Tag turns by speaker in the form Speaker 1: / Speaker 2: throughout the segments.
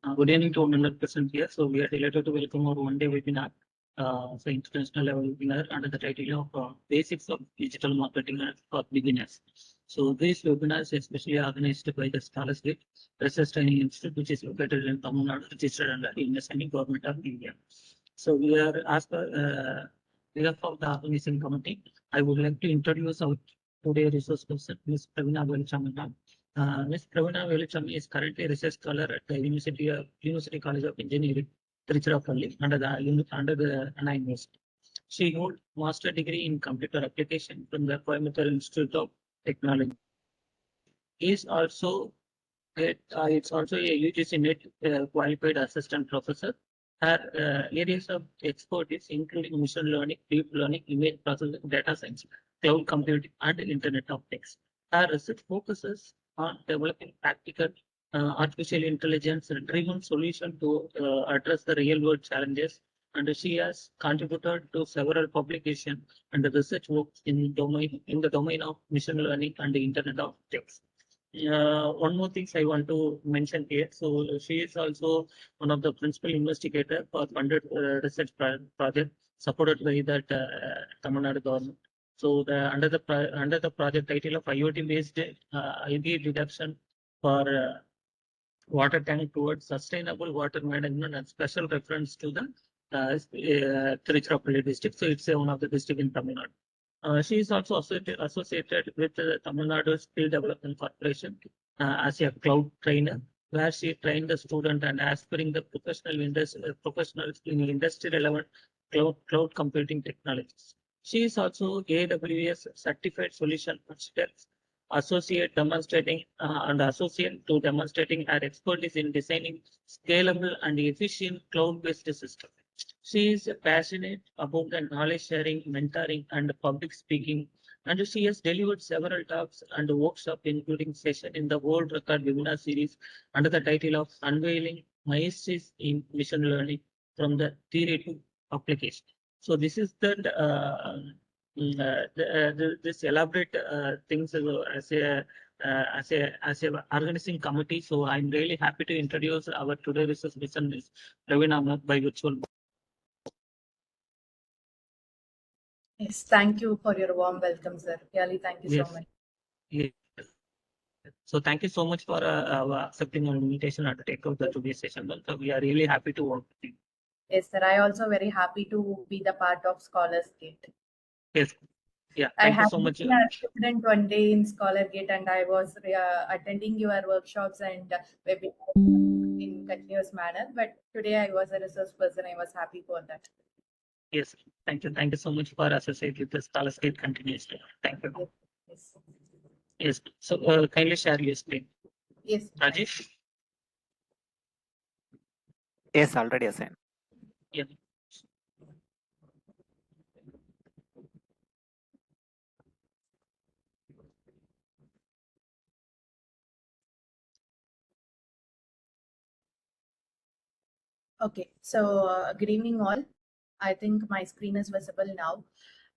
Speaker 1: Good evening to 100% here. So we are delighted to welcome our one-day webinar, so international level webinar under the title of Basics of Digital Marketing for Beginners. So this webinar is especially organized by the Scholars Gate Research Training Institute, which is located in Tamil Nadu, registered under the Indian Government of India. So we are, as per behalf of the organizing committee, I would like to introduce our today resource person, Ms. Praveena Velusamy. Ms. Praveena Velusamy is currently a research scholar at the University College of Engineering, Trichirapalli, under the Anna University. She holds master degree in computer application from the Coimbatore Institute of Technology. Is also it's also a UGC NET qualified assistant professor. Her areas of expertise including machine learning, deep learning, image processing, data science, cloud computing, and Internet of Things. Her research focuses on developing practical artificial intelligence-driven solution to address the real-world challenges. And she has contributed to several publications and research works in the domain of machine learning and the Internet of Things. One more thing I want to mention here. So she is also one of the principal investigator for funded research project supported by that Tamil Nadu government. So under the project title of IoT based ID reduction for water tank towards sustainable water management and special reference to the Trichirapalli district. So it's one of the district in Tamil Nadu. She is also associated with the Tamil Nadu Skill Development Corporation as a cloud trainer, where she trained the student and aspiring the professionals in industry relevant cloud computing technologies. She is also AWS certified solution architect, associate demonstrating her expertise in designing scalable and efficient cloud-based systems. She is passionate about the knowledge sharing, mentoring, and public speaking, and she has delivered several talks and workshops, including session in the World Record webinar series under the title of Unveiling Maestries in Machine Learning from the Theory to Application. So this is this elaborate things as a organizing committee. So I'm really happy to introduce our today resource person, Ms. Praveena by virtual.
Speaker 2: Yes, thank you for your warm welcome, sir. Really, thank you so much.
Speaker 1: Yes. So thank you so much for accepting our invitation and to take out the today's session. So we are really happy to work with you.
Speaker 2: Yes, sir. I also very happy to be the part of Scholars Gate.
Speaker 1: Yes. Yeah. Thank you so much.
Speaker 2: I had a student one day in Scholar Gate, and I was attending your workshops and webinars in continuous manner. But today I was a resource person. I was happy for that.
Speaker 1: Yes. Thank you. Thank you so much for associating with the Scholars Gate continuously. Thank you.
Speaker 2: Yes.
Speaker 1: Yes. So kindly share your screen.
Speaker 2: Yes.
Speaker 1: Rajesh?
Speaker 3: Yes, already assigned.
Speaker 1: Yeah.
Speaker 2: Okay. So good evening all. I think my screen is visible now.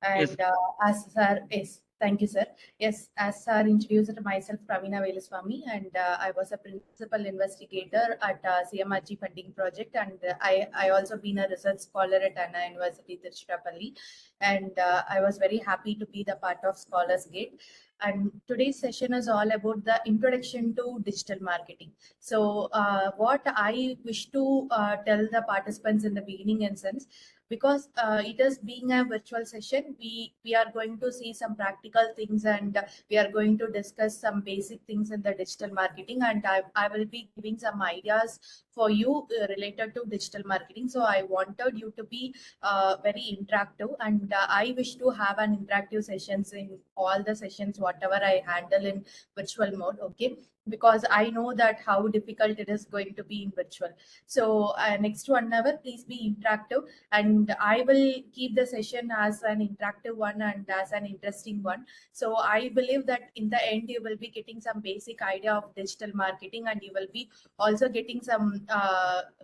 Speaker 2: And
Speaker 1: Yes.
Speaker 2: as sir is, thank you, sir. Yes, as sir introduced myself, Praveena Velusamy, and I was a principal investigator at CMRG funding project, and I also been a research scholar at Anna University, Trichirapalli, and I was very happy to be the part of Scholars Gate. And today's session is all about the introduction to digital marketing. So what I wish to tell the participants in the beginning and sense, because it is being a virtual session, we are going to see some practical things, and we are going to discuss some basic things in the digital marketing, and I will be giving some ideas for you related to digital marketing. So I wanted you to be very interactive, and I wish to have an interactive sessions in all the sessions whatever I handle in virtual mode. Okay, because I know that how difficult it is going to be in virtual. So next 1 hour, please be interactive, and I will keep the session as an interactive one and as an interesting one. So I believe that in the end, you will be getting some basic idea of digital marketing, and you will be also getting some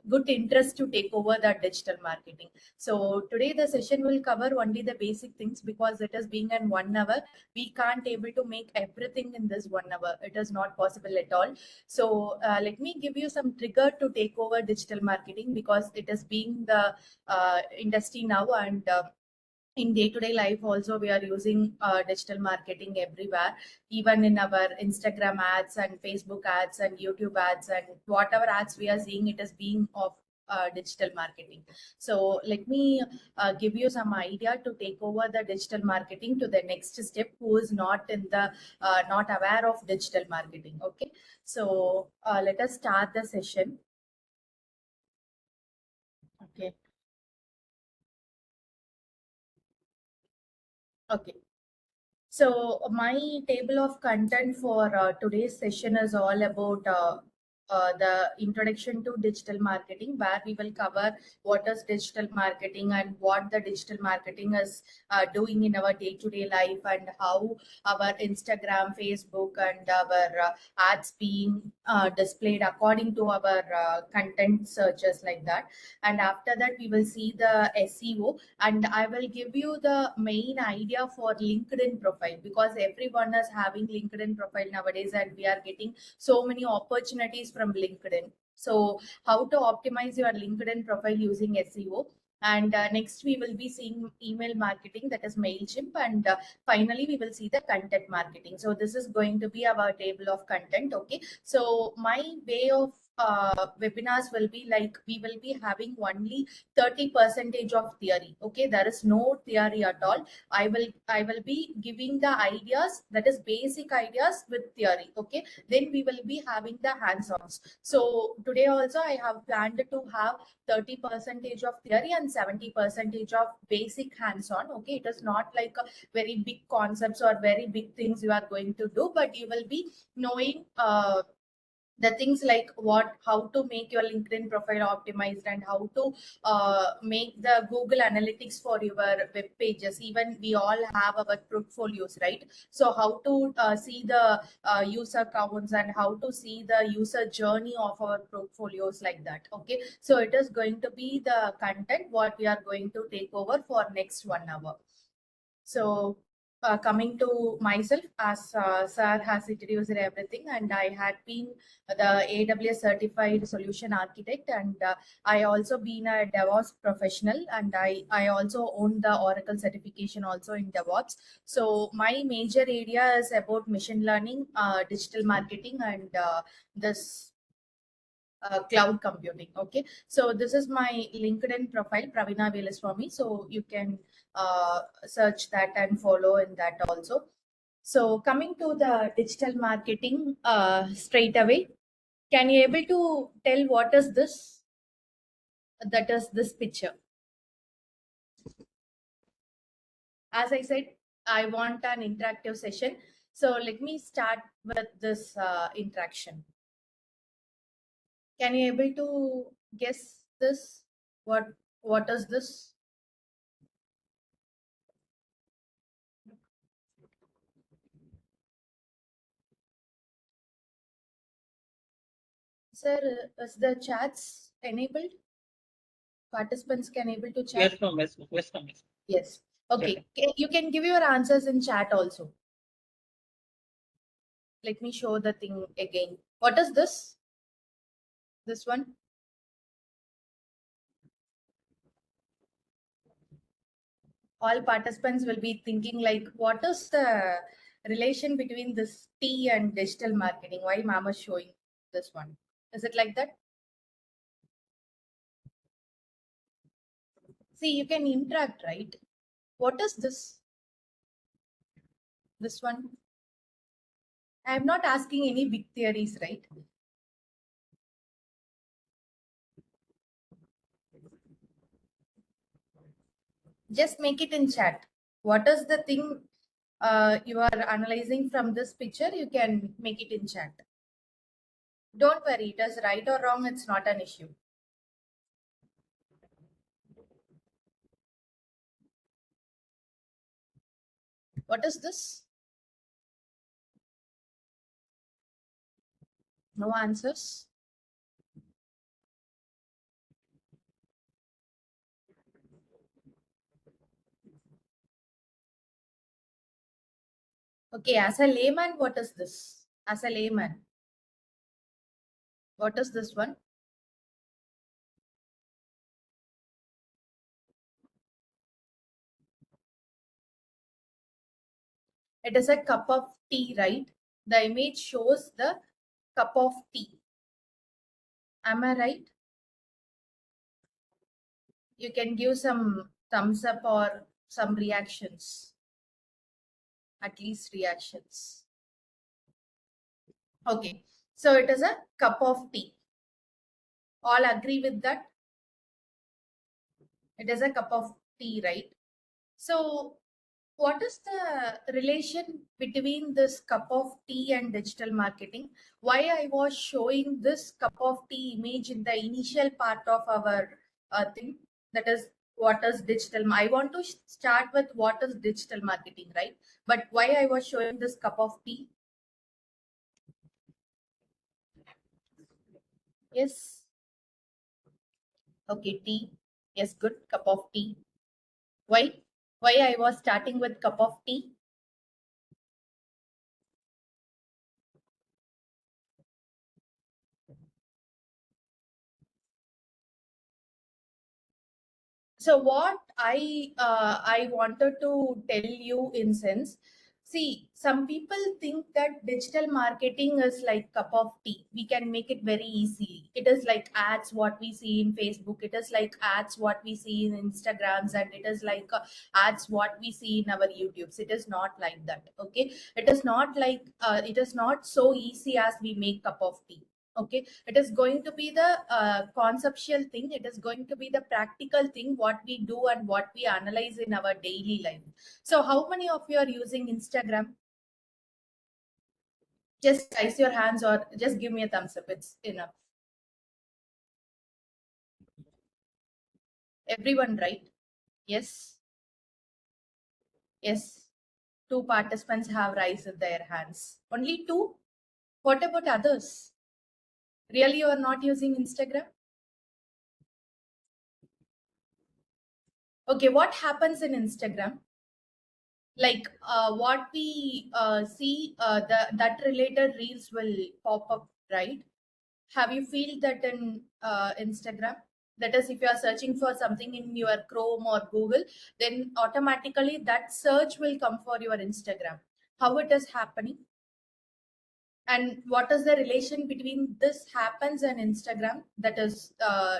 Speaker 2: good interest to take over that digital marketing. So today the session will cover only the basic things, because it is being in 1 hour. We can't able to make everything in this 1 hour. It is not possible at all. So let me give you some trigger to take over digital marketing, because it is being the industry now, and in day-to-day life also we are using digital marketing everywhere, even in our Instagram ads and Facebook ads and YouTube ads, and whatever ads we are seeing, it is being of digital marketing. So let me give you some idea to take over the digital marketing to the next step, who is not in the not aware of digital marketing. Okay, so let us start the session. Okay. Okay. So my table of content for today's session is all about the introduction to digital marketing, where we will cover what is digital marketing and what the digital marketing is doing in our day-to-day life, and how our Instagram, Facebook, and our ads being displayed according to our content searches, like that. And after that, we will see the SEO, and I will give you the main idea for LinkedIn profile, because everyone is having LinkedIn profile nowadays, and we are getting so many opportunities from LinkedIn. So how to optimize your LinkedIn profile using SEO. And next we will be seeing email marketing, that is MailChimp, and finally we will see the content marketing. So this is going to be our table of content. Okay, so my way of webinars will be like, we will be having only 30% of theory. Okay, there is no theory at all. I will be giving the ideas, that is basic ideas with theory. Okay, then we will be having the hands-ons. So today also I have planned to have 30% of theory and 70% of basic hands-on. Okay, it is not like a very big concepts or very big things you are going to do, but you will be knowing the things like how to make your LinkedIn profile optimized, and how to make the Google Analytics for your web pages. Even we all have our portfolios, right? So how to see the user counts, and how to see the user journey of our portfolios, like that. Okay, so it is going to be the content what we are going to take over for next 1 hour. So coming to myself, as Sir has introduced everything, and I had been the AWS certified solution architect, and I also been a DevOps professional, and I also own the Oracle certification also in DevOps. So my major area is about machine learning, digital marketing, and this cloud computing. Okay, so this is my LinkedIn profile, Praveena Velusamy. So you can search that and follow in that also. So coming to the digital marketing straight away, can you able to tell what is this? That is this picture. As I said, I want an interactive session. So let me start with this interaction. Can you able to guess this? What is this? Sir, is the chats enabled? Participants can able to chat?
Speaker 1: Yes, ma'am. Yes, ma'am. Yes, ma'am.
Speaker 2: Yes. Okay. You can give your answers in chat also. Let me show the thing again. What is this? This one? All participants will be thinking like, what is the relation between this T and digital marketing? Why ma'am is showing this one? Is it like that? See, you can interact, right? What is this? This one? I am not asking any big theories, right? Just make it in chat. What is the thing you are analyzing from this picture? You can make it in chat. Don't worry, it is right or wrong, it's not an issue. What is this? No answers. Okay, as a layman, what is this? As a layman, what is this one? It is a cup of tea, right? The image shows the cup of tea. Am I right? You can give some thumbs up or some reactions, at least reactions. Okay, so it is a cup of tea. All agree with that? It is a cup of tea, right? So what is the relation between this cup of tea and digital marketing? Why I was showing this cup of tea image in the initial part of our thing, that is what is digital. I want to start with what is digital marketing, right? But why I was showing this cup of tea? Yes. Okay, tea. Yes, good. Cup of tea. Why? Why I was starting with cup of tea? So what I wanted to tell you in sense, see, some people think that digital marketing is like cup of tea. We can make it very easily. It is like ads what we see in Facebook. It is like ads what we see in Instagrams, and it is like ads what we see in our YouTubes. It is not like that. Okay, it is not like it is not so easy as we make cup of tea. Okay, it is going to be the conceptual thing. It is going to be the practical thing, what we do and what we analyze in our daily life. So how many of you are using Instagram? Just raise your hands or just give me a thumbs up, it's enough. Everyone, right? Yes. Yes, two participants have raised their hands. Only two? What about others? Really, you are not using Instagram? Okay, what happens in Instagram? Like what we see, that related reels will pop up, right? Have you feel that in Instagram? That is, if you are searching for something in your Chrome or Google, then automatically that search will come for your Instagram. How it is happening? And what is the relation between this happens and Instagram, that is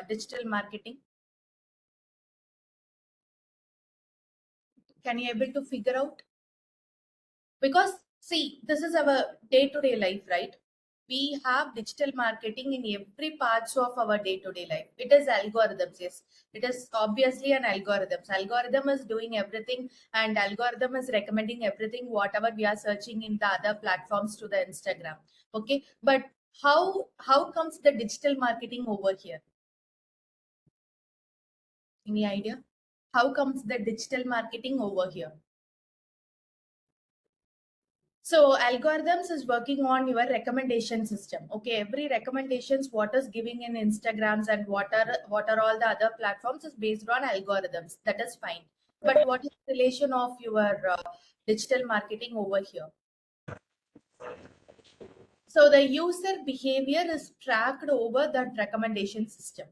Speaker 2: digital marketing? Can you able to figure out? Because see, this is our day-to-day life, right? We have digital marketing in every parts of our day-to-day life. It is algorithms, yes. It is obviously an algorithms. Algorithm is doing everything, and algorithm is recommending everything whatever we are searching in the other platforms to the Instagram. Okay, but how comes the digital marketing over here? Any idea? How comes the digital marketing over here? So algorithms is working on your recommendation system. Okay, every recommendations what is giving in Instagrams and what are all the other platforms is based on algorithms. That is fine. But what is the relation of your digital marketing over here? So the user behavior is tracked over that recommendation system.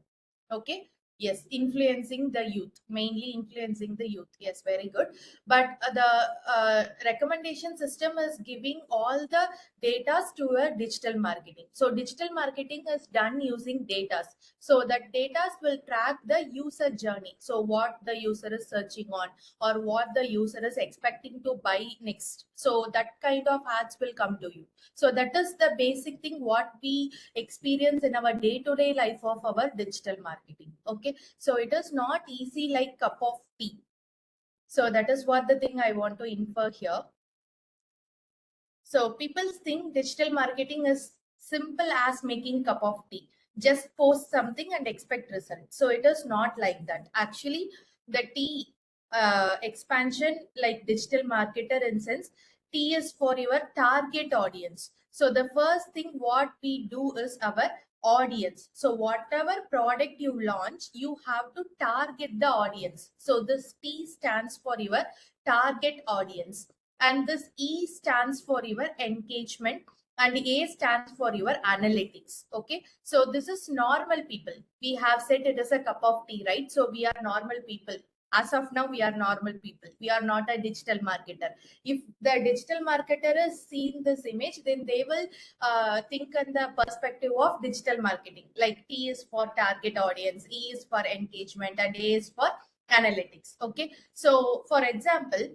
Speaker 2: Okay. Yes, influencing the youth, mainly influencing the youth. Yes, very good. But the recommendation system is giving all the data to a digital marketing. So digital marketing is done using data. So that data will track the user journey. So what the user is searching on, or what the user is expecting to buy next. So that kind of ads will come to you. So that is the basic thing what we experience in our day-to-day life of our digital marketing. Okay, so it is not easy like cup of tea. So that is what the thing I want to infer here. So people think digital marketing is simple as making cup of tea. Just post something and expect results. So it is not like that. Actually, the tea expansion, like digital marketer in sense, tea is for your target audience. So the first thing what we do is our audience. So whatever product you launch, you have to target the audience. So this T stands for your target audience. and this E stands for your engagement and A stands for your analytics. Okay, so this is normal people. We have said it is a cup of tea, right? So we are normal people. As of now, we are normal people. We are not a digital marketer. If the digital marketer is seeing this image, then they will think in the perspective of digital marketing. Like T is for target audience, E is for engagement, and A is for analytics. Okay, so for example,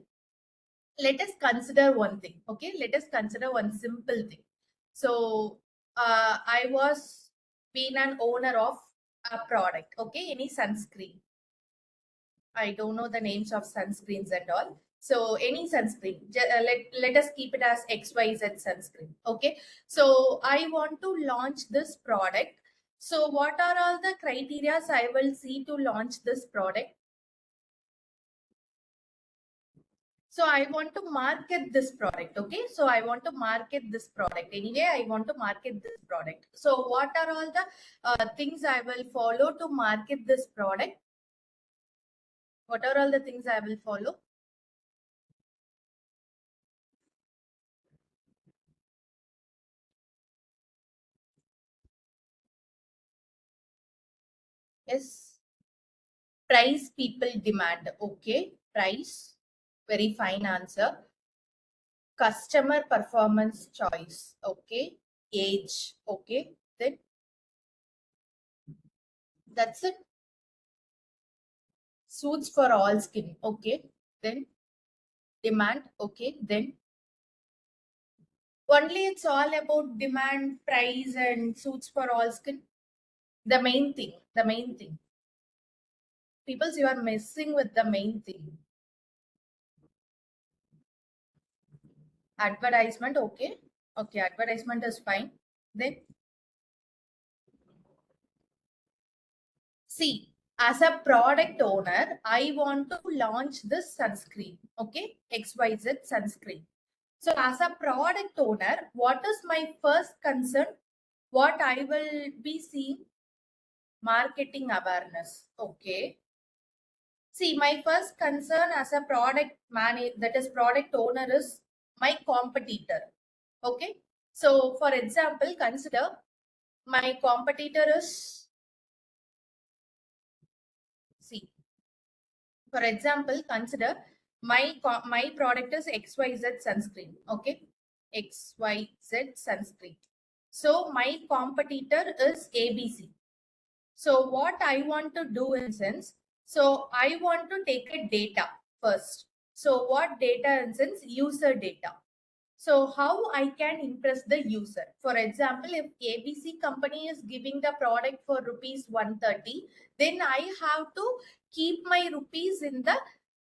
Speaker 2: let us consider one thing. Okay, let us consider one simple thing. So I was being an owner of a product. Okay, any sunscreen. I don't know the names of sunscreens and all. So any sunscreen, let us keep it as XYZ sunscreen. Okay, so I want to launch this product. So what are all the criteria I will see to launch this product? So I want to market this product. Okay, so I want to market this product. Anyway, I want to market this product. So what are all the things I will follow to market this product? What are all the things I will follow? Yes, price people demand. Okay, price, very fine answer. Customer performance choice. Okay, age. Okay, then that's it. Suits for all skin. Okay, then demand. Okay, then only it's all about demand, price, and suits for all skin. The main thing. The main thing. People, you are messing with the main thing. Advertisement. Okay. Okay, advertisement is fine. Then see, as a product owner, I want to launch this sunscreen. Okay, XYZ sunscreen. So as a product owner, what is my first concern? What I will be seeing? Marketing awareness. Okay. See, my first concern as a product manager, that is product owner, is my competitor. Okay. So for example, consider my competitor is, see, for example, consider my product is XYZ sunscreen. Okay. XYZ sunscreen. So my competitor is ABC. So what I want to do in sense, so I want to take a data first. So what data in sense? User data. So how I can impress the user? For example, if ABC company is giving the product for rupees 130, then I have to keep my rupees in the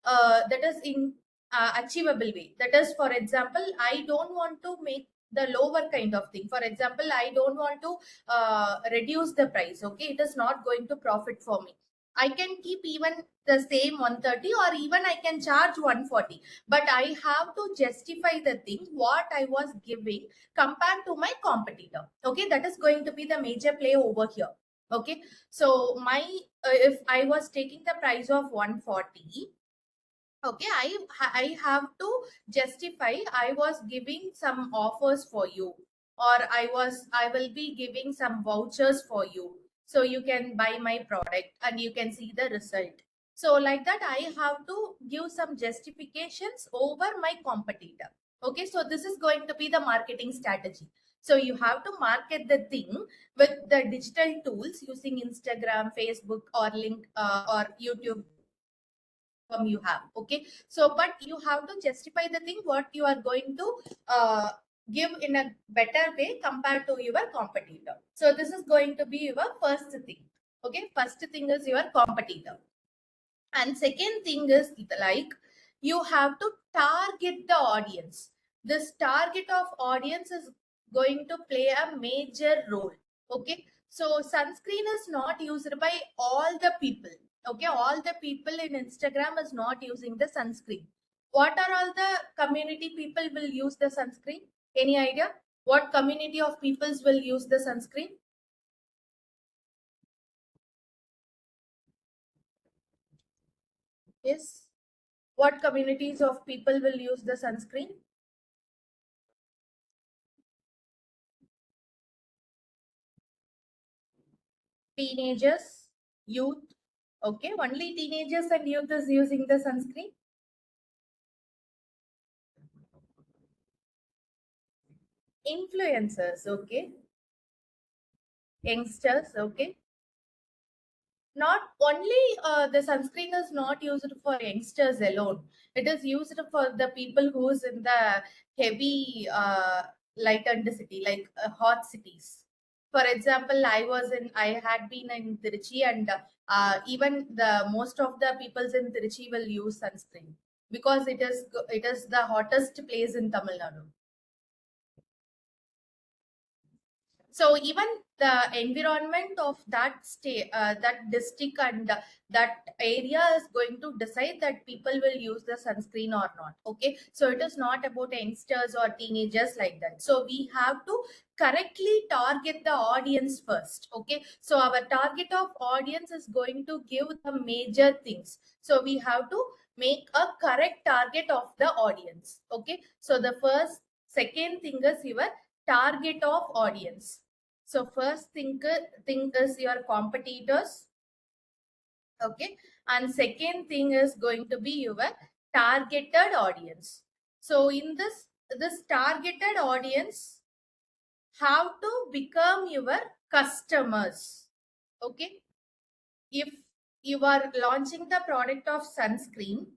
Speaker 2: that is in achievable way. That is, for example, I don't want to make the lower kind of thing. For example, I don't want to reduce the price. Okay, it is not going to profit for me. I can keep even the same 130, or even I can charge 140, but I have to justify the thing what I was giving compared to my competitor. Okay, that is going to be the major play over here. Okay, so my if I was taking the price of 140, okay, I have to justify I was giving some offers for you, or I will be giving some vouchers for you, so you can buy my product and you can see the result. So like that, I have to give some justifications over my competitor. Okay, so this is going to be the marketing strategy. So you have to market the thing with the digital tools using Instagram, Facebook, or link or YouTube you have. Okay, so but you have to justify the thing what you are going to give in a better way compared to your competitor. So this is going to be your first thing. Okay, first thing is your competitor, and second thing is like you have to target the audience. This target of audience is going to play a major role. Okay, so sunscreen is not used by all the people. Okay, all the people in Instagram is not using the sunscreen. What are all the community people will use the sunscreen? Any idea what community of peoples will use the sunscreen? Yes, What communities of people will use the sunscreen? Teenagers, youth. Okay, only teenagers and youth is using the sunscreen. Influencers, okay. Youngsters, okay. Not only the sunscreen is not used for youngsters alone. It is used for the people who's in the heavy light city, like hot cities. For example, I had been in Tiruchi, and even the most of the peoples in Tiruchi will use sunscreen because it is the hottest place in Tamil Nadu. So even the environment of that state, that district, and that area is going to decide that people will use the sunscreen or not. Okay, so it is not about youngsters or teenagers like that. So we have to correctly target the audience first. Okay, so our target of audience is going to give the major things. So we have to make a correct target of the audience. Okay, so the second thing is your target of audience. So first thing is your competitors. Okay, and second thing is going to be your targeted audience. So in this targeted audience have to become your customers. Okay, if you are launching the product of sunscreen,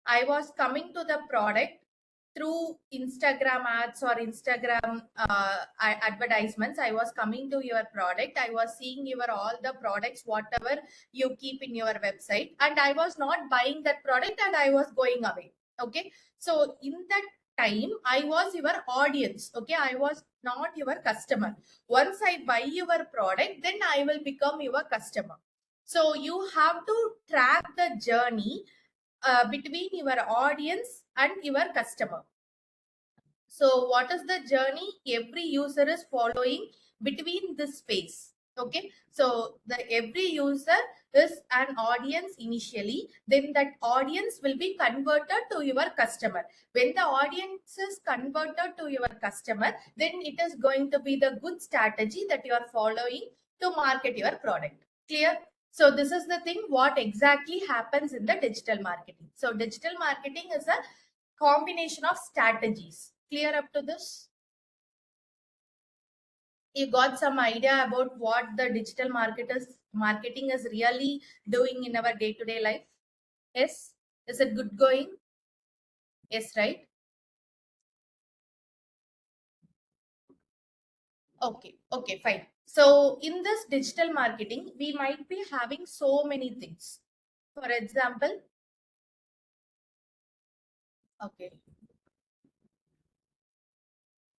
Speaker 2: I was coming to the product through Instagram ads or Instagram advertisements. I was coming to your product. I was seeing your all the products, whatever you keep in your website, and I was not buying that product and I was going away. Okay, so in that time, I was your audience. Okay, I was not your customer. Once I buy your product, then I will become your customer. So you have to track the journey between your audience and your customer. So what is the journey every user is following between this space? Okay, so every user is an audience initially, then that audience will be converted to your customer. When the audience is converted to your customer, then it is going to be the good strategy that you are following to market your product. Clear? So this is the thing what exactly happens in the digital marketing. So digital marketing is a combination of strategies. Clear up to this? You got some idea about what the digital marketing is really doing in our day-to-day life? Yes? Is it good going? Yes, right? Okay, fine. So in this digital marketing, we might be having so many things. For example, okay.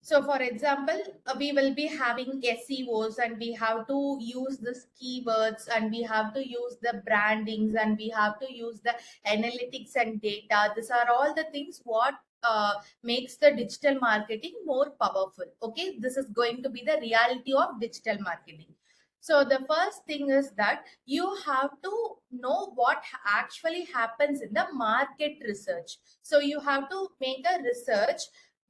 Speaker 2: So for example, we will be having SEOs, and we have to use this keywords, and we have to use the brandings, and we have to use the analytics and data. These are all the things what makes the digital marketing more powerful. Okay, this is going to be the reality of digital marketing. So the first thing is that you have to know what actually happens in the market research. So you have to make a research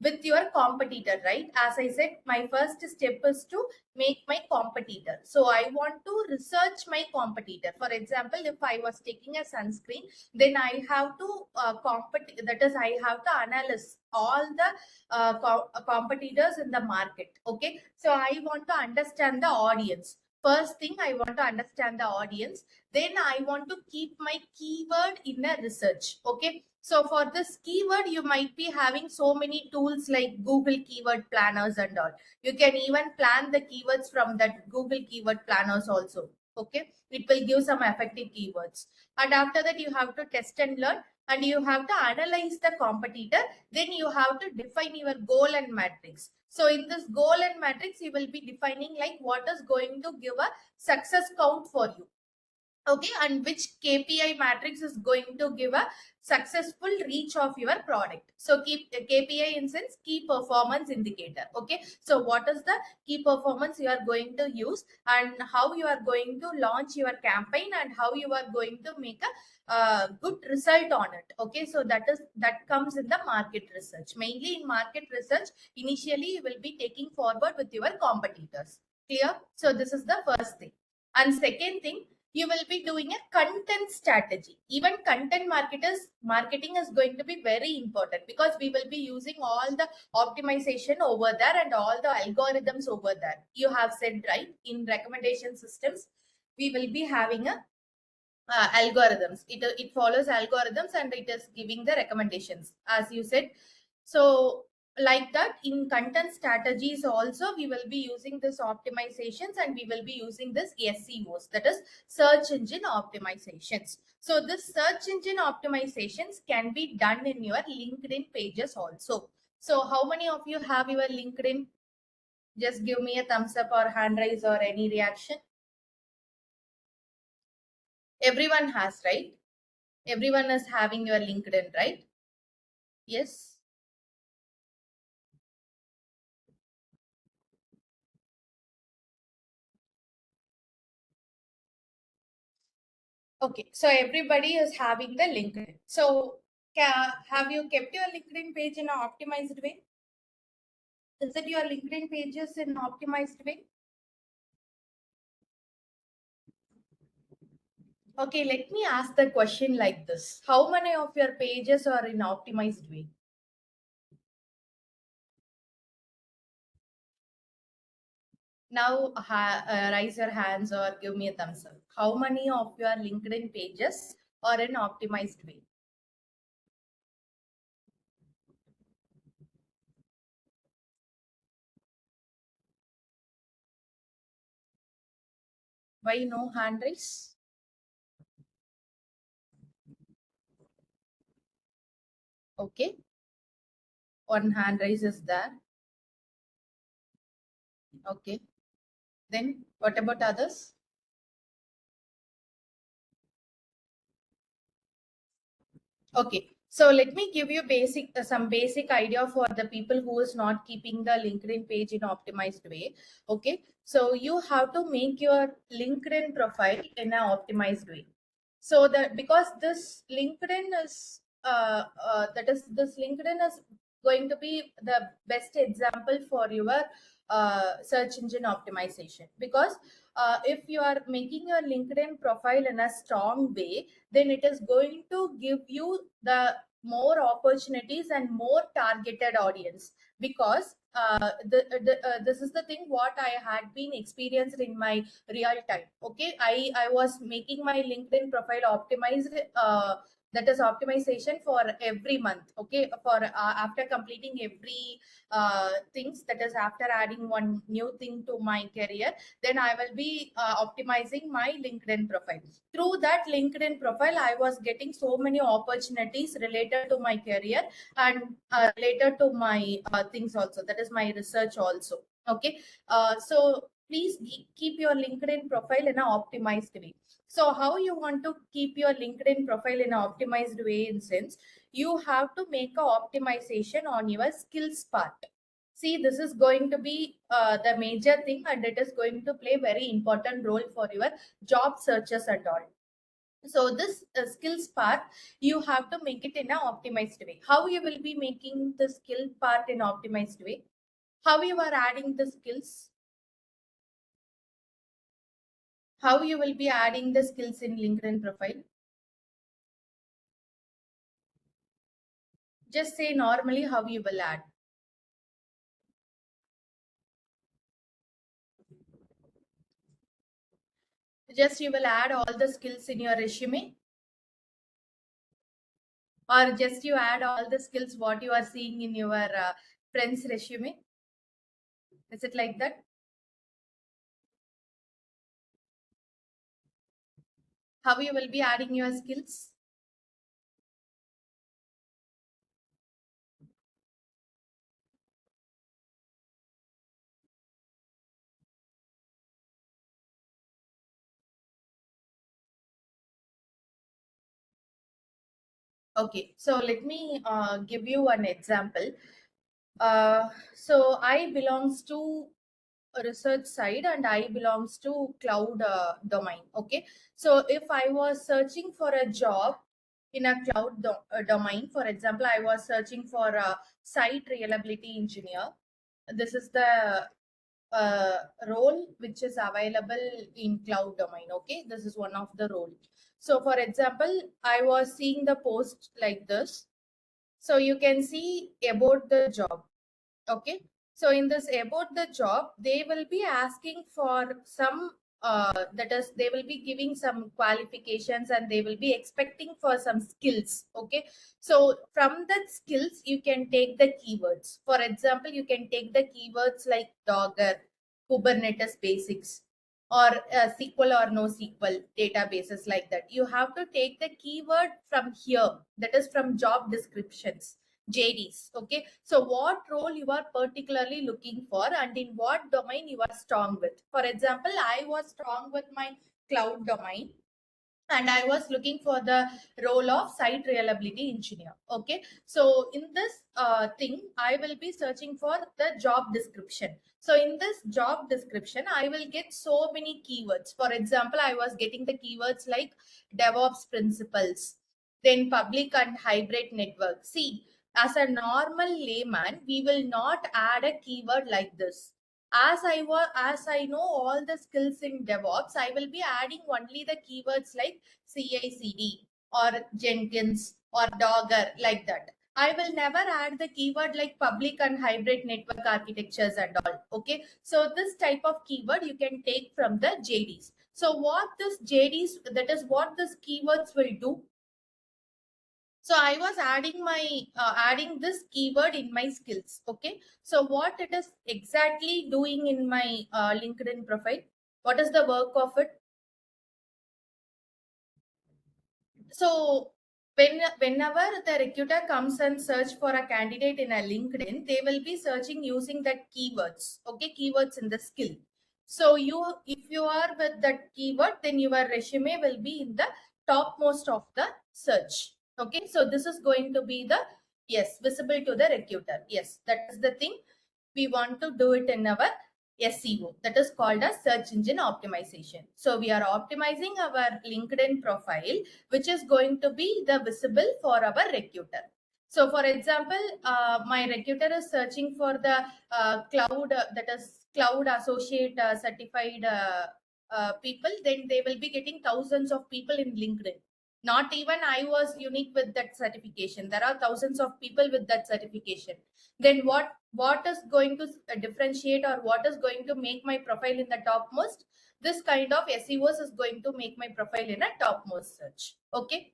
Speaker 2: with your competitor, right? As I said, my first step is to make my competitor. So I want to research my competitor. For example, if I was taking a sunscreen, then I have to that is, I have to analyze all the competitors in the market. Okay, so I want to understand the audience. First thing, I want to understand the audience. Then I want to keep my keyword in a research. Okay, so for this keyword, you might be having so many tools like Google keyword planners and all. You can even plan the keywords from that Google keyword planners also. Okay, it will give some effective keywords. And after that, you have to test and learn, and you have to analyze the competitor. Then you have to define your goal and matrix. So in this goal and matrix, you will be defining like what is going to give a success count for you. Okay, and which KPI matrix is going to give a successful reach of your product. So keep KPI in sense key performance indicator. Okay, so what is the key performance you are going to use, and how you are going to launch your campaign, and how you are going to make a good result on it. Okay, so that comes in the market research. Mainly in market research, initially you will be taking forward with your competitors. Clear? So this is the first thing. And second thing, you will be doing a content strategy. Even content marketing is going to be very important, because we will be using all the optimization over there and all the algorithms over there. You have said right, in recommendation systems we will be having a algorithms. It follows algorithms and it is giving the recommendations, as you said. So like that, in content strategies also we will be using this optimizations, and we will be using this SEOs, that is search engine optimizations. So this search engine optimizations can be done in your LinkedIn pages also. So how many of you have your LinkedIn? Just give me a thumbs up or hand raise or any reaction. Everyone has, right? Everyone is having your LinkedIn, right? Yes. Okay, so everybody is having the LinkedIn. So have you kept your LinkedIn page in an optimized way? Is it your LinkedIn pages in optimized way? Okay, let me ask the question like this. How many of your pages are in optimized way? Now raise your hands or give me a thumbs up. How many of your LinkedIn pages are in optimized way? Why no hand raise? Okay, one hand raise is there. Okay, then what about others? Okay, so let me give you some basic idea for the people who is not keeping the LinkedIn page in optimized way. Okay, so you have to make your LinkedIn profile in an optimized way. So that, because this LinkedIn is this LinkedIn is going to be the best example for your search engine optimization, because if you are making your LinkedIn profile in a strong way, then it is going to give you the more opportunities and more targeted audience. Because this is the thing what I had been experienced in my real time. Okay, I was making my LinkedIn profile optimized, that is optimization for every month. Okay, for after completing every things, that is after adding one new thing to my career, then I will be optimizing my LinkedIn profile. Through that LinkedIn profile, I was getting so many opportunities related to my career, and related to my things also, that is my research also. Okay, so please keep your LinkedIn profile in an optimized way. So how you want to keep your LinkedIn profile in an optimized way? In sense, you have to make a optimization on your skills part. See, this is going to be the major thing, and it is going to play very important role for your job searches and all. So this skills part, you have to make it in an optimized way. How you will be making the skill part in optimized way? How you are adding the skills? How you will be adding the skills in LinkedIn profile? Just say normally how you will add. Just you will add all the skills in your resume, or just you add all the skills what you are seeing in your friend's resume? Is it like that? How you will be adding your skills? Okay, so let me give you an example. So I belongs to a research side and I belongs to cloud domain. Okay, so if I was searching for a job in a cloud domain, for example, I was searching for a site reliability engineer. This is the uh, role which is available in cloud domain. Okay, this is one of the role. So for example, I was seeing the post like this. So you can see about the job. Okay, so in this about the job, they will be asking for some that is, they will be giving some qualifications and they will be expecting for some skills. Okay, so from that skills you can take the keywords. For example, you can take the keywords like Docker, Kubernetes basics, or SQL or NoSQL databases, like that. You have to take the keyword from here, that is from job descriptions, JDs. Okay, so what role you are particularly looking for and in what domain you are strong with. For example, I was strong with my cloud domain and I was looking for the role of site reliability engineer. Okay, so in this thing, I will be searching for the job description. So in this job description, I will get so many keywords. For example, I was getting the keywords like DevOps principles, then public and hybrid network. See, as a normal layman, we will not add a keyword like this. As I know all the skills in DevOps, I will be adding only the keywords like CI/CD or Jenkins or Dogger, like that. I will never add the keyword like public and hybrid network architectures and all. Okay, so this type of keyword you can take from the JDs. So what this JDs, that is what this keywords will do. So I was adding my adding this keyword in my skills. Okay, so what it is exactly doing in my LinkedIn profile, what is the work of it? So whenever the recruiter comes and search for a candidate in a LinkedIn, they will be searching using that keywords. Okay, keywords in the skill. So if you are with that keyword, then your resume will be in the topmost of the search. Okay, so this is going to be the, yes, visible to the recruiter. Yes, that is the thing we want to do it in our SEO, that is called as search engine optimization. So we are optimizing our LinkedIn profile, which is going to be the visible for our recruiter. So for example, my recruiter is searching for the cloud, that is cloud associate certified people, then they will be getting thousands of people in LinkedIn. Not even I was unique with that certification. There are thousands of people with that certification. Then what is going to differentiate or what is going to make my profile in the topmost? This kind of SEOs is going to make my profile in a topmost search. Okay,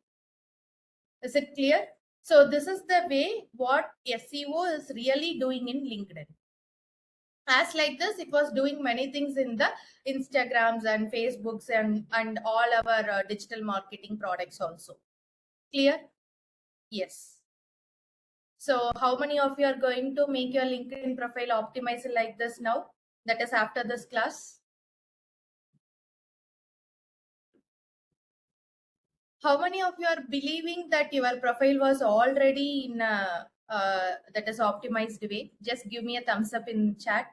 Speaker 2: is it clear? So this is the way what SEO is really doing in LinkedIn. As like this, it was doing many things in the Instagrams and Facebooks and all our digital marketing products also. Clear? Yes. So how many of you are going to make your LinkedIn profile optimized like this now? That is after this class. How many of you are believing that your profile was already in that is optimized way? Just give me a thumbs up in chat.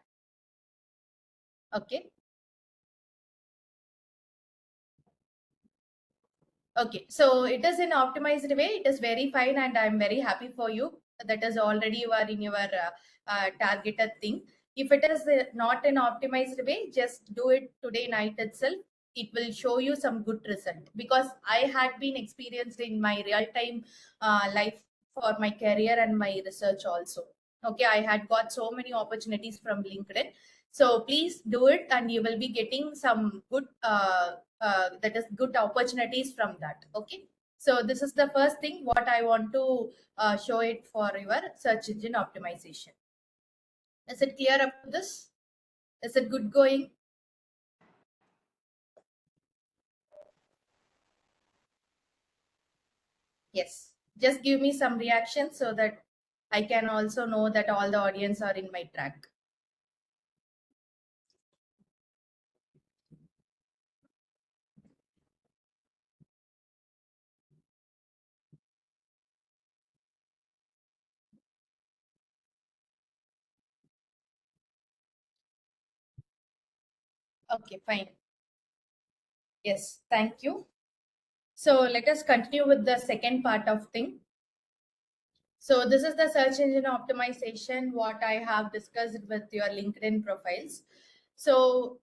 Speaker 2: Okay. Okay, so it is in optimized way. It is very fine, and I'm very happy for you. That is already you are in your targeted thing. If it is not in optimized way, just do it today night itself. It will show you some good result, because I had been experienced in my real time life for my career and my research also. Okay, I had got so many opportunities from LinkedIn. So please do it, and you will be getting some good that is good opportunities from that. Okay, so this is the first thing what I want to show it for your search engine optimization. Is it clear up to this? Is it good going? Yes, just give me some reaction so that I can also know that all the audience are in my track. Okay, fine. Yes, thank you. So let us continue with the second part of thing. So this is the search engine optimization, what I have discussed with your LinkedIn profiles. So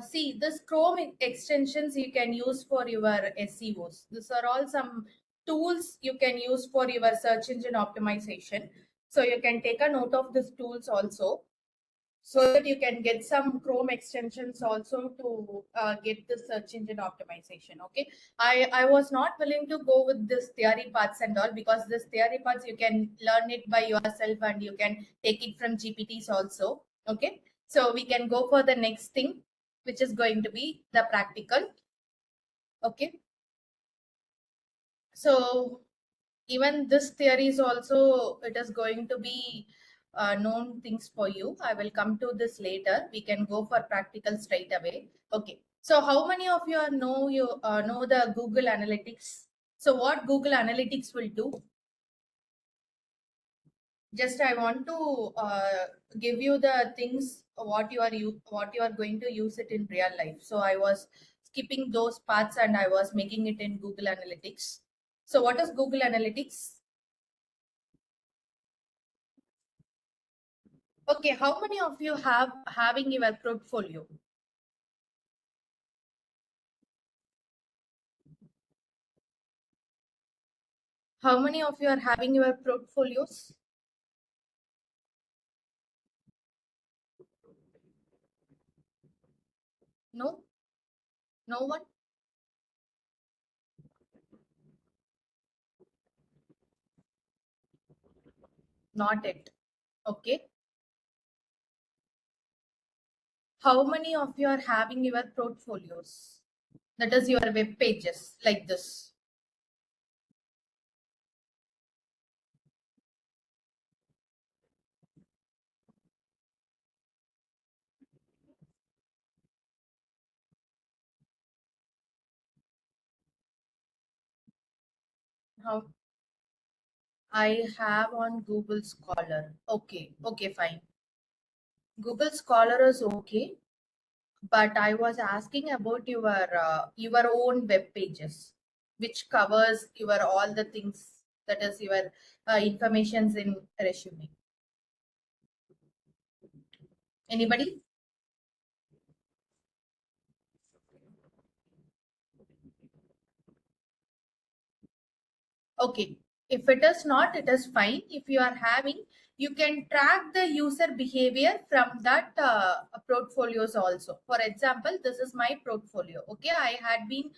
Speaker 2: see, this Chrome extensions you can use for your SEOs. These are all some tools you can use for your search engine optimization. So you can take a note of these tools also, so that you can get some Chrome extensions also to get the search engine optimization. Okay, I was not willing to go with this theory parts and all, because this theory parts you can learn it by yourself and you can take it from GPTs also. Okay, so we can go for the next thing, which is going to be the practical. Okay, so even this theory is also, it is going to be known things for you. I will come to this later. We can go for practical straight away. Okay, so how many of you know the Google Analytics? So what Google Analytics will do, just I want to give you the things what you are going to use it in real life. So I was skipping those parts and I was making it in Google Analytics. So what is Google Analytics? Okay, how many of you have having your portfolio? How many of you are having your portfolios? No? No one? Not yet. Okay. How many of you are having your portfolios? That is your web pages like this. How I have on Google Scholar. Okay, okay, fine. Google Scholar is okay, but I was asking about your own web pages, which covers your all the things, that is your informations in resume. Anybody? Okay. If it is not, it is fine. If you are having, you can track the user behavior from that portfolios also. For example, this is my portfolio. Okay, I had been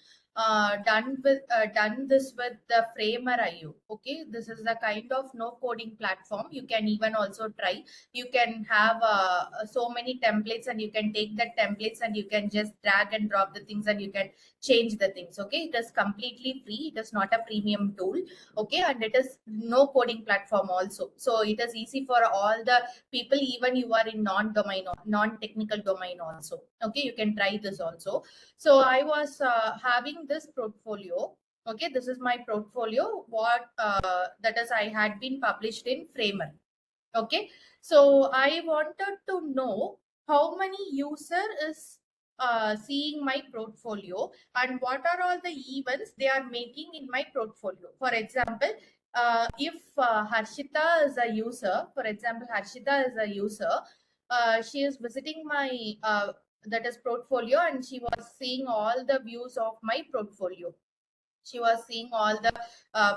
Speaker 2: done this with the Framer.io. Okay, this is the kind of no coding platform. You can even also try. You can have so many templates, and you can take the templates and you can just drag and drop the things and you can change the things. Okay, it is completely free. It is not a premium tool. Okay, and it is no coding platform also, so it is easy for all the people, even you are in non-technical domain also. Okay, you can try this also. So I was having this portfolio. Okay, this is my portfolio, what that is I had been published in Framer. Okay, so I wanted to know how many user is seeing my portfolio and what are all the events they are making in my portfolio. For example, if Harshita is a user, for example, Harshita is a user, she is visiting my that is portfolio, and she was seeing all the views of my portfolio. She was seeing all the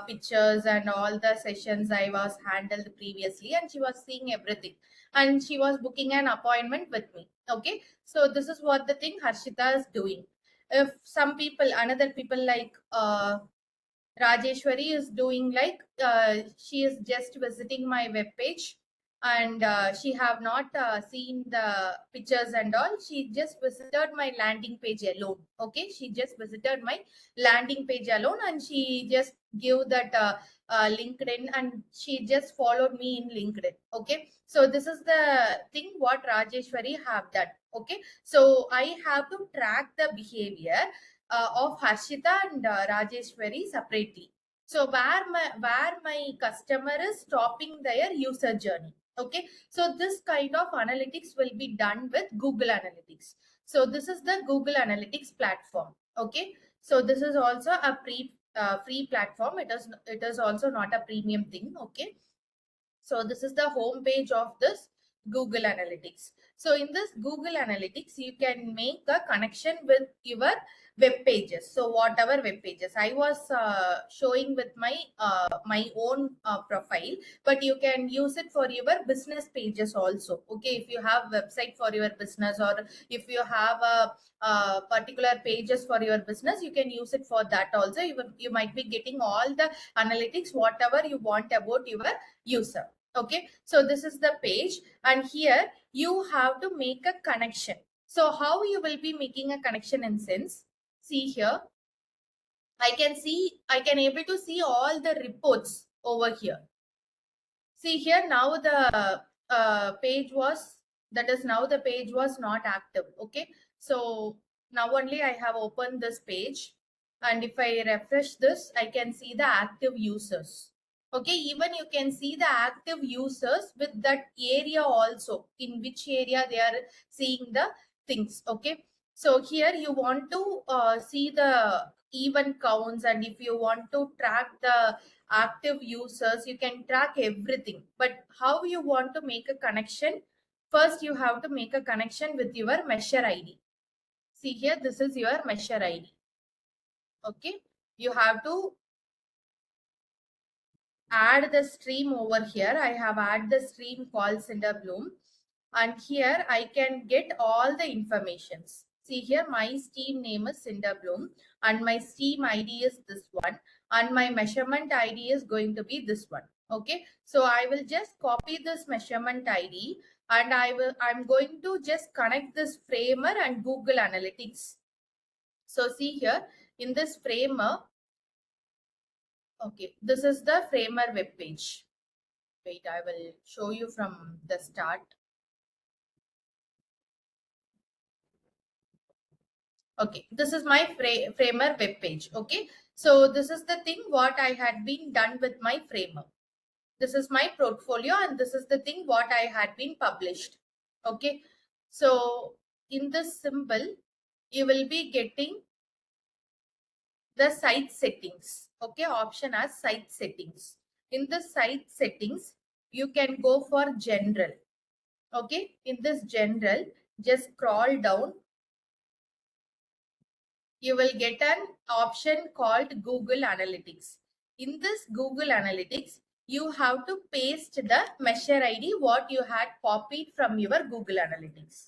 Speaker 2: pictures and all the sessions I was handled previously, and she was seeing everything, and she was booking an appointment with me. Okay, so this is what the thing Harshita is doing. If some people, another people like Rajeshwari is doing like she is just visiting my web page, and she have not seen the pictures and all. She just visited my landing page alone. Okay, she just visited my landing page alone, and she just give that LinkedIn, and she just followed me in LinkedIn. Okay, so this is the thing what Rajeshwari have done. Okay, so I have to track the behavior of Harshita and Rajeshwari separately. So where my customer is stopping their user journey. Okay, so this kind of analytics will be done with Google Analytics. So this is the Google Analytics platform. Okay. So this is also a free platform. It is also not a premium thing. Okay. So this is the home page of this Google Analytics. So in this Google Analytics, you can make a connection with your web pages. So whatever web pages I was showing with my own profile, but you can use it for your business pages also. Okay, if you have website for your business, or if you have a particular pages for your business, you can use it for that also. You might be getting all the analytics whatever you want about your user. Okay, so this is the page, and here you have to make a connection. So how you will be making a connection in sense, see here, I can able to see all the reports over here. See here, now the page was, that is now the page was not active. Okay, so now only I have opened this page, and if I refresh this, I can see the active users. Okay, even you can see the active users with that area also, in which area they are seeing the things. Okay, so here you want to see the event counts, and if you want to track the active users, you can track everything. But how you want to make a connection? First, you have to make a connection with your measure ID. See here, this is your measure ID. Okay, you have to add the stream over here. I have added the stream called Cinderbloom, and here I can get all the informations. See here, my stream name is Cinderbloom, and my stream ID is this one, and my measurement ID is going to be this one. Okay, so I will just copy this measurement ID, and I'm going to just connect this framer and Google Analytics. So see here, in this framer, okay, this is the framer web page. Wait, I will show you from the start. Okay, this is my framer web page. Okay, so this is the thing what I had been done with my framer. This is my portfolio, and this is the thing what I had been published. Okay, so in this symbol, you will be getting the site settings. Okay, option as site settings. In the site settings, you can go for general. Okay, in this general, just scroll down. You will get an option called Google Analytics. In this Google Analytics, you have to paste the measure ID what you had copied from your Google Analytics.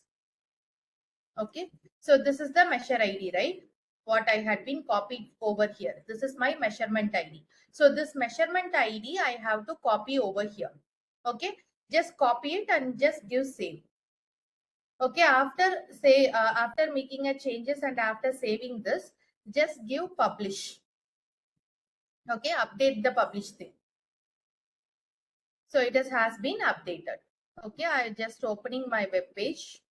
Speaker 2: Okay, so this is the measure ID, right? What I had been copied over here. This is my measurement ID. So this measurement ID I have to copy over here. Okay, just copy it and just give save. Okay, after making a changes and after saving this, just give publish. Okay, update the publish thing. So it has been updated. Okay, I just opening my web page.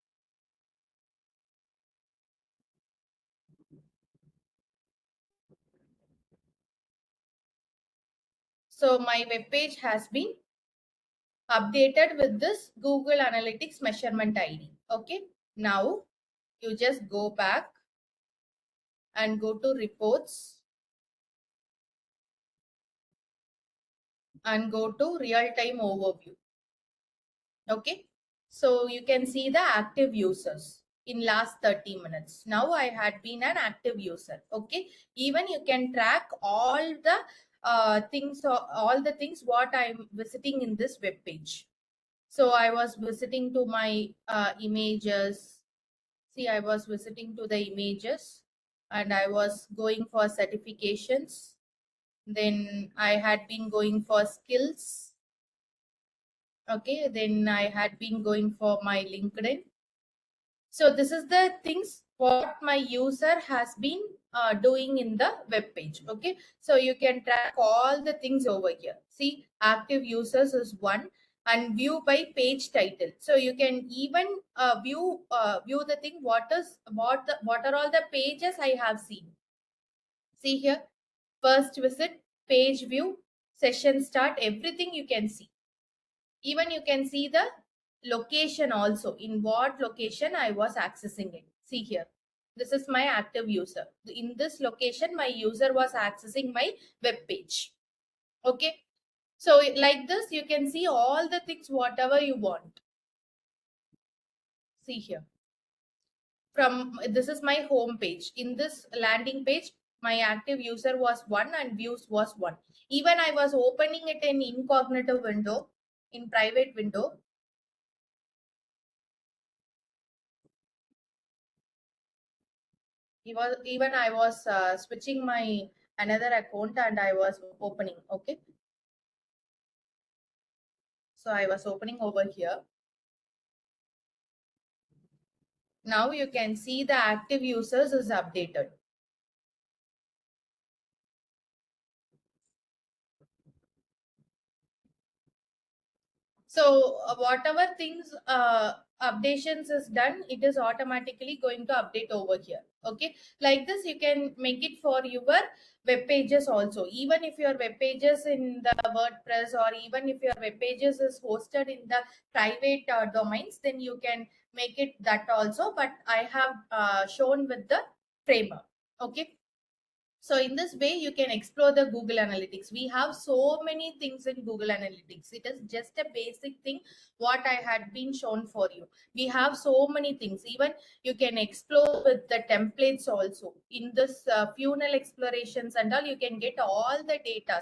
Speaker 2: So my web page has been updated with this Google Analytics measurement ID. Okay, now you just go back and go to reports and go to real-time overview. Okay, so you can see the active users in last 30 minutes. Now I had been an active user. Okay, even you can track all the things what I'm visiting in this web page. So I was visiting to my images. See, I was visiting to the images, and I was going for certifications. Then I had been going for skills. Okay, then I had been going for my LinkedIn. So this is the things what my user has been doing in the web page. Okay, so you can track all the things over here. See, active users is one, and view by page title. So you can even view the thing what are all the pages I have seen. See here, first visit, page view, session start, everything you can see. Even you can see the location also, in what location I was accessing it. See here. This is my active user. In this location, my user was accessing my web page. Okay. So like this, you can see all the things, whatever you want. See here. This is my home page. In this landing page, my active user was 1 and views was 1. Even I was opening it in incognito window, in private window. Even I was switching my another account and I was opening. Okay. So I was opening over here. Now you can see the active users is updated. So whatever things updations is done, it is automatically going to update over here. Okay, like this you can make it for your web pages also. Even if your web pages in the WordPress, or even if your web pages is hosted in the private domains, then you can make it that also. But I have shown with the framework. Okay. So in this way, you can explore the Google Analytics. We have so many things in Google Analytics. It is just a basic thing what I had been shown for you. We have so many things. Even you can explore with the templates also. In this funnel explorations and all, you can get all the data.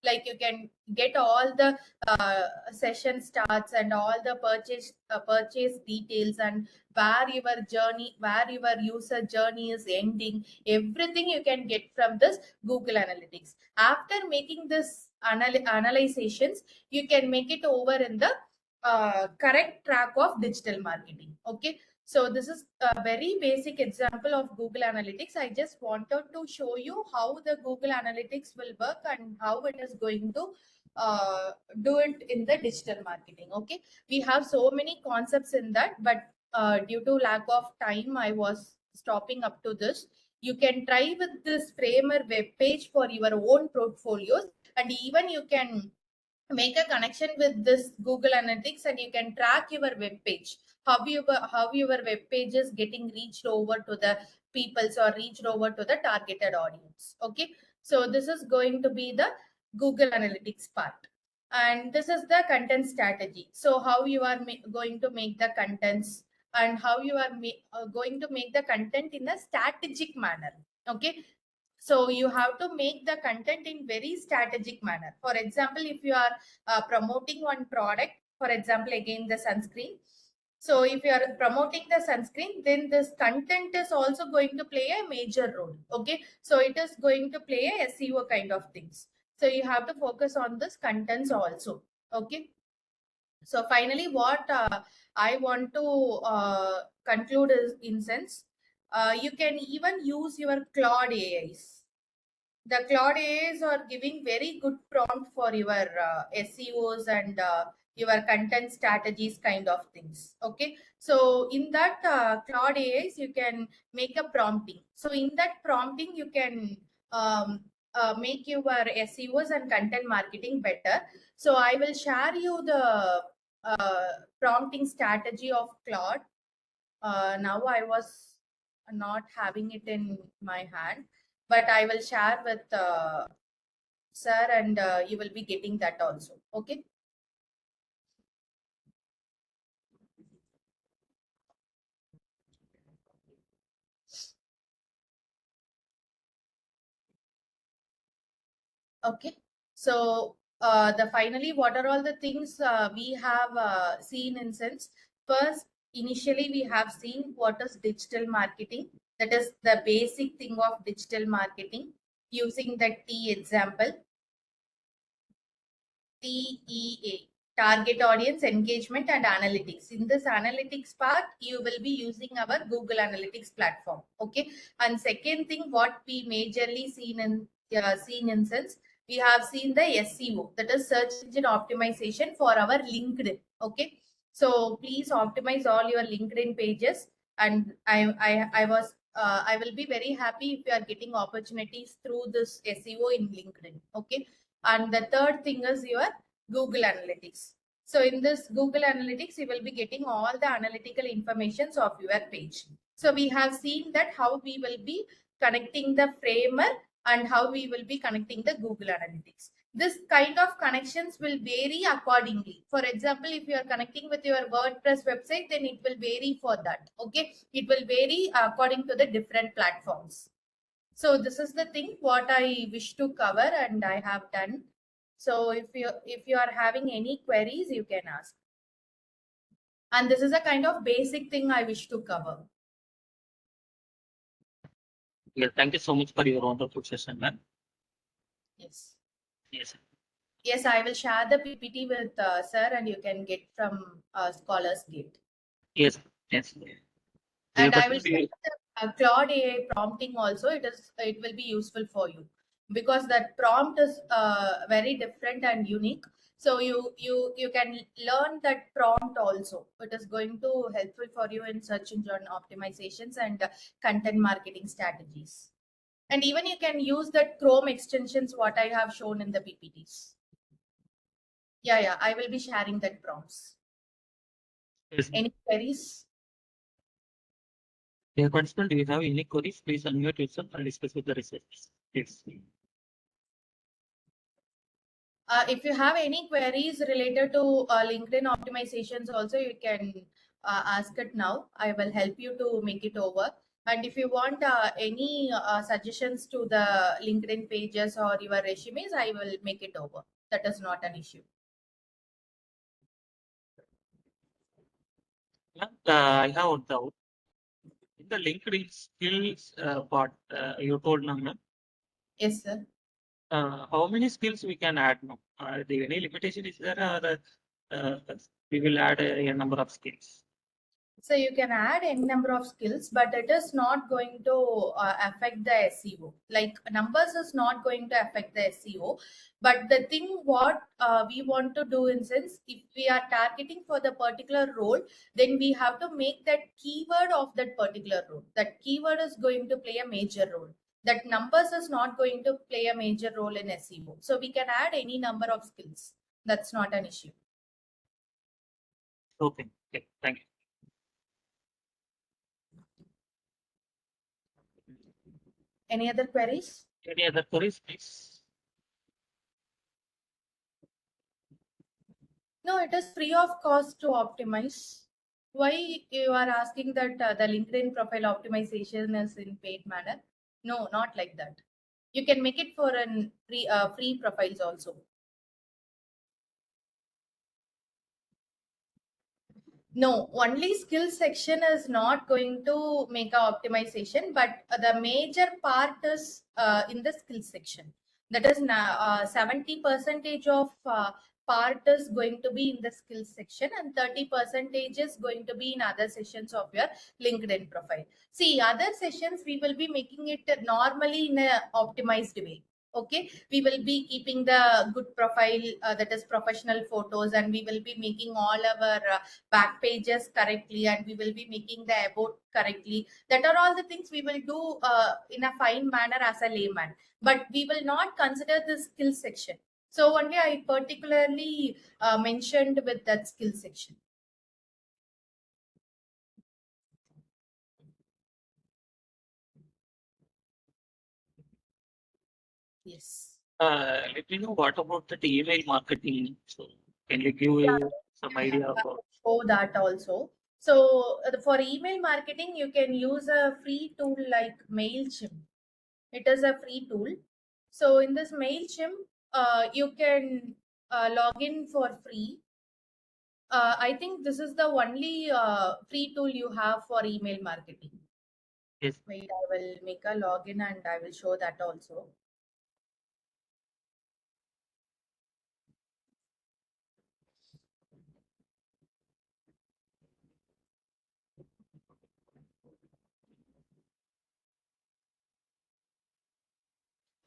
Speaker 2: Like you can get all the session starts and all the purchase details, and where your user journey is ending. Everything you can get from this Google Analytics. After making this analyzations, you can make it over in the correct track of digital marketing. Okay. So this is a very basic example of Google Analytics. I just wanted to show you how the Google Analytics will work and how it is going to do it in the digital marketing. Okay. We have so many concepts in that, but due to lack of time, I was stopping up to this. You can try with this Framer web page for your own portfolios, and even you can make a connection with this Google Analytics, and you can track your web page, how your web page is getting reached over to the peoples or reached over to the targeted audience. Okay, so this is going to be the Google Analytics part, and this is the content strategy. So how you are going to make the contents, and how you are going to make the content in a strategic manner. Okay, so you have to make the content in very strategic manner. For example, if you are promoting one product, for example, again the sunscreen. So if you are promoting the sunscreen, then this content is also going to play a major role. Okay, so it is going to play a SEO kind of things. So you have to focus on this contents also. Okay. So finally, what I want to conclude is, in sense, you can even use your Claude AIs. The Claude AIs are giving very good prompt for your SEOs and your content strategies kind of things. Okay, so in that Claude AIs, you can make a prompting. So in that prompting, you can make your SEOs and content marketing better. So I will share you the prompting strategy of Claude. Now I was not having it in my hand, but I will share with sir, and you will be getting that also. Okay. Okay. So the finally, what are all the things we have seen in sense? First, initially we have seen what is digital marketing. That is the basic thing of digital marketing, using the T example. TEA, target audience engagement and analytics. In this analytics part, you will be using our Google Analytics platform. Okay. And second thing, what we majorly seen in sense, we have seen the SEO, that is search engine optimization for our LinkedIn. Okay. So please optimize all your LinkedIn pages. And I will be very happy if you are getting opportunities through this SEO in LinkedIn. Okay. And the third thing is your Google Analytics. So in this Google Analytics, you will be getting all the analytical informations of your page. So we have seen that how we will be connecting the framer and how we will be connecting the Google Analytics. This kind of connections will vary accordingly. For example, if you are connecting with your WordPress website, then it will vary for that. Okay, it will vary according to the different platforms. So this is the thing what I wish to cover and I have done. So if you are having any queries, you can ask. And this is a kind of basic thing I wish to cover.
Speaker 1: Yeah, thank you so much for your wonderful session, ma'am.
Speaker 2: Yes.
Speaker 1: Yes.
Speaker 2: Yes, I will share the PPT with sir, and you can get from Scholars Gate.
Speaker 1: Yes. Yes.
Speaker 2: And
Speaker 1: Yeah,
Speaker 2: I will share the Claude AI prompting also. It will be useful for you because that prompt is very different and unique. So you can learn that prompt also. It is going to helpful for you in search engine optimizations and content marketing strategies. And even you can use that Chrome extensions what I have shown in the PPTs. Yeah, I will be sharing that prompts.
Speaker 1: Yes.
Speaker 2: Any queries?
Speaker 1: Dear participant, do you have any queries? Please unmute yourself and discuss with the researchers. Yes.
Speaker 2: If you have any queries related to LinkedIn optimizations, also you can ask it now. I will help you to make it over. And if you want any suggestions to the LinkedIn pages or your resumes, I will make it over. That is not an issue.
Speaker 1: I have a doubt. In the LinkedIn skills part, you told now, ma'am,
Speaker 2: Yes, sir.
Speaker 1: how many skills we can add now? The any limitation is there, or we will add a number of skills?
Speaker 2: So you can add any number of skills, but it is not going to affect the SEO. Like numbers is not going to affect the SEO. But the thing what we want to do in sense, if we are targeting for the particular role, then we have to make that keyword of that particular role. That keyword is going to play a major role. That numbers is not going to play a major role in SEO. So we can add any number of skills. That's not an issue.
Speaker 1: Okay. Thank you.
Speaker 2: Any other queries?
Speaker 1: Any other queries, please?
Speaker 2: No, it is free of cost to optimize. Why you are asking that the LinkedIn profile optimization is in paid manner? No, not like that. You can make it for an free profiles also. No, only skill section is not going to make a optimization, but the major part is in the skill section. That is 70% of part is going to be in the skill section and 30% is going to be in other sessions of your LinkedIn profile. See, other sessions we will be making it normally in a optimized way. Okay, we will be keeping the good profile that is professional photos, and we will be making all our back pages correctly, and we will be making the about correctly. That are all the things we will do in a fine manner as a layman, but we will not consider the skill section. So only I particularly mentioned with that skill section. Yes.
Speaker 1: Let me know what about the email marketing. So can you give some idea about?
Speaker 2: Show that also. So for email marketing, you can use a free tool like MailChimp. It is a free tool. So in this MailChimp, you can log in for free. I think this is the only free tool you have for email marketing.
Speaker 1: Yes.
Speaker 2: Wait, I will make a login and I will show that also.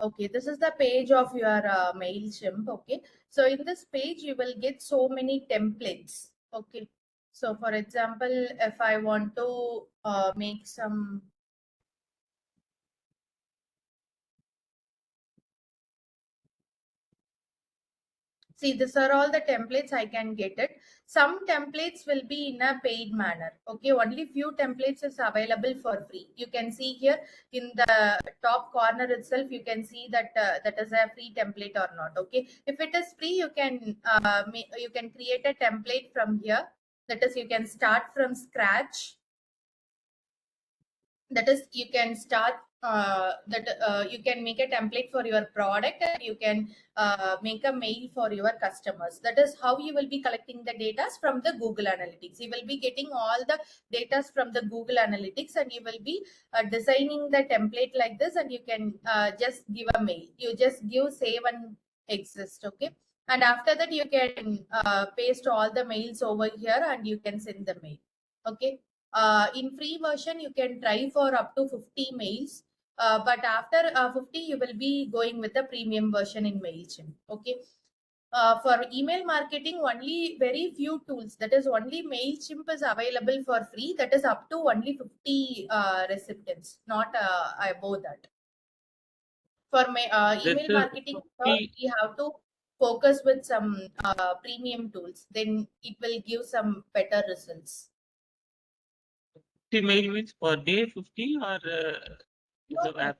Speaker 2: Okay, this is the page of your MailChimp. Okay, so in this page, you will get so many templates. Okay, so for example, if I want to make some See, these are all the templates I can get it. Some templates will be in a paid manner. Okay, only few templates is available for free. You can see here in the top corner itself, you can see that that is a free template or not. Okay, if it is free, you can create a template from here. That is, you can start from scratch. That is, you can start you can make a template for your product, and you can make a mail for your customers. That is how you will be collecting the data from the Google Analytics. You will be getting all the data from the Google Analytics, and you will be designing the template like this, and you can just give a mail. You just give save and exist. Okay, and after that you can paste all the mails over here, and you can send the mail. Okay, in free version you can try for up to 50 mails, but after 50 you will be going with the premium version in MailChimp. Okay, for email marketing only very few tools, that is only MailChimp is available for free. That is up to only 50 recipients, not above that. For email marketing, we have to focus with some premium tools, then it will give some better results.
Speaker 1: 50 mail means per day 50 or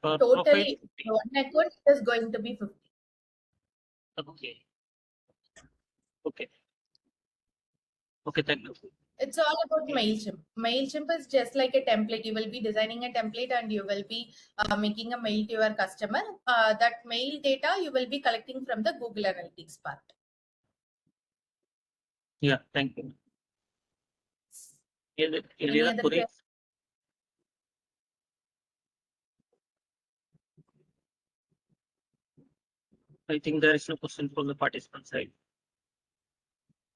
Speaker 1: per profile
Speaker 2: Totally
Speaker 1: 50?
Speaker 2: one account is going to be 50.
Speaker 1: Okay. Okay, thank you.
Speaker 2: It's all about MailChimp. MailChimp is just like a template. You will be designing a template, and you will be making a mail to your customer. That mail data you will be collecting from the Google Analytics part.
Speaker 1: Yeah, thank you.
Speaker 2: Any other
Speaker 1: queries? I think there is no question from the participant side.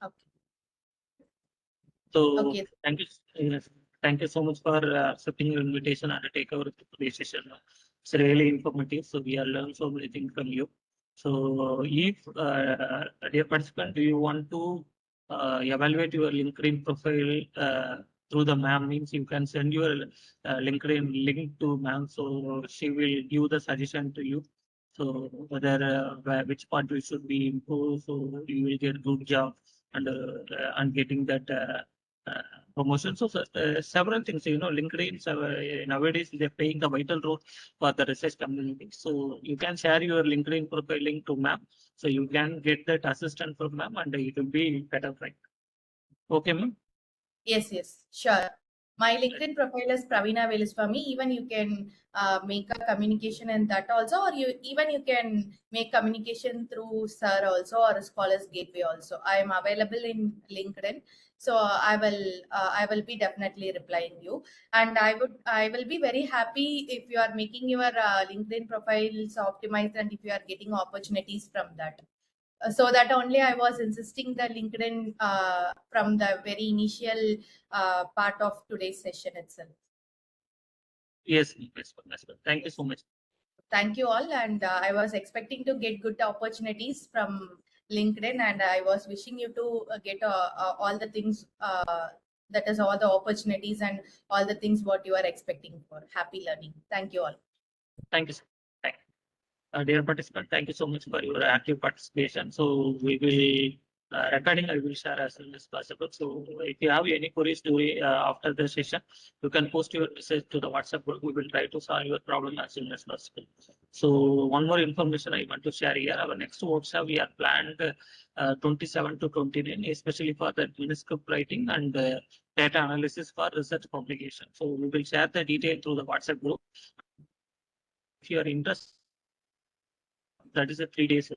Speaker 2: Okay.
Speaker 1: So
Speaker 2: Okay.
Speaker 1: thank you. Yes, thank you so much for accepting your invitation and take over today's session. It's really informative. So we are learning so many things from you. So if dear participant, do you want to evaluate your LinkedIn profile through the ma'am, means you can send your LinkedIn link to ma'am, so she will give the suggestion to you. So whether which part we should be improved, so you will get good job and getting that promotion. So several things, LinkedIn nowadays they're playing the vital role for the research community. So you can share your LinkedIn profile link to ma'am, so you can get that assistant from ma'am, and it will be better, right? Okay, ma'am.
Speaker 2: Yes, sure. My LinkedIn profile is Praveena Velusamy. Even you can make a communication in that also, or you can make communication through Sir also, or Scholars Gateway also. I am available in LinkedIn, so I will be definitely replying you. And I will be very happy if you are making your LinkedIn profiles optimized, and if you are getting opportunities from that. So that only I was insisting the LinkedIn from the very initial part of today's session itself.
Speaker 1: Yes. Thank you so much.
Speaker 2: Thank you all, and I was expecting to get good opportunities from LinkedIn, and I was wishing you to get all the things, that is all the opportunities and all the things what you are expecting for. Happy learning. Thank you all.
Speaker 1: Thank you, sir. Thank you. Dear participant, thank you so much for your active participation. So we will recording I will share as soon as possible. So if you have any queries during after the session, you can post your message to the WhatsApp group. We will try to solve your problem as soon as possible. So one more information I want to share here. Our next workshop we are planned 27 to 29, especially for the manuscript writing and data analysis for research publication. So we will share the detail through the WhatsApp group. If you are interested, that is a 3 days. So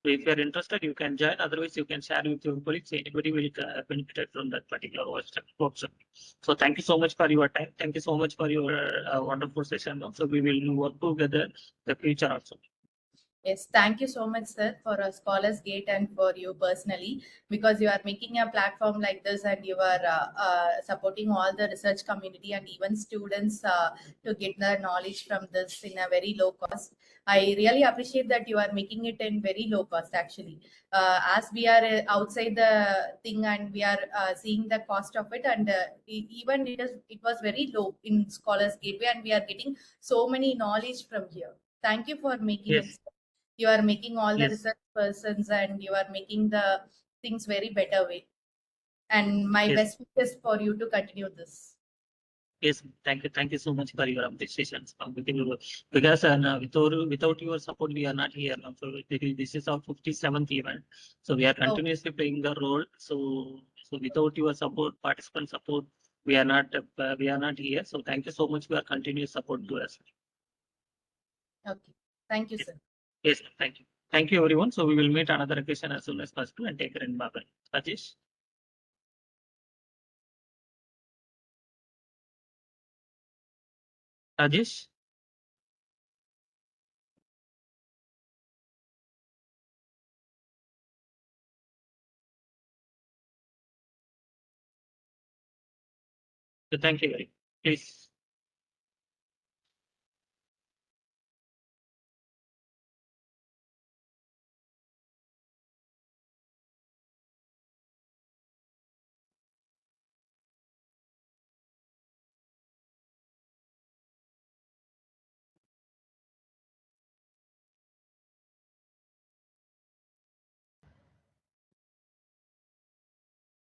Speaker 1: if you are interested, you can join. Otherwise, you can share with your colleagues. Anybody will benefit from that particular workshop. So thank you so much for your time. Thank you so much for your wonderful session. So we will work together the future also.
Speaker 2: Yes, thank you so much, sir, for a Scholars Gate and for you personally, because you are making a platform like this, and you are supporting all the research community and even students to get the knowledge from this in a very low cost. I really appreciate that you are making it in very low cost, actually. As we are outside the thing, and we are seeing the cost of it, and even it was very low in Scholars Gateway, and we are getting so many knowledge from here. Thank you for making
Speaker 1: Yes.
Speaker 2: it. You are making all the
Speaker 1: Yes.
Speaker 2: research persons and you are making the things very better way. And my
Speaker 1: Yes.
Speaker 2: best wishes for you to continue this.
Speaker 1: Yes, thank you so much for your appreciations. Because without your support, we are not here now. So this is our 57th event. So we are
Speaker 2: Oh,
Speaker 1: continuously playing the role. So without your support, participant support, we are not here. So thank you so much for your continuous support to us.
Speaker 2: okay. Thank you,
Speaker 1: Yes,
Speaker 2: sir.
Speaker 1: yes, thank you. Thank you everyone. So we will meet another occasion as soon as possible and take care in bye. Rajesh. Rajesh. So thank you very much. Please.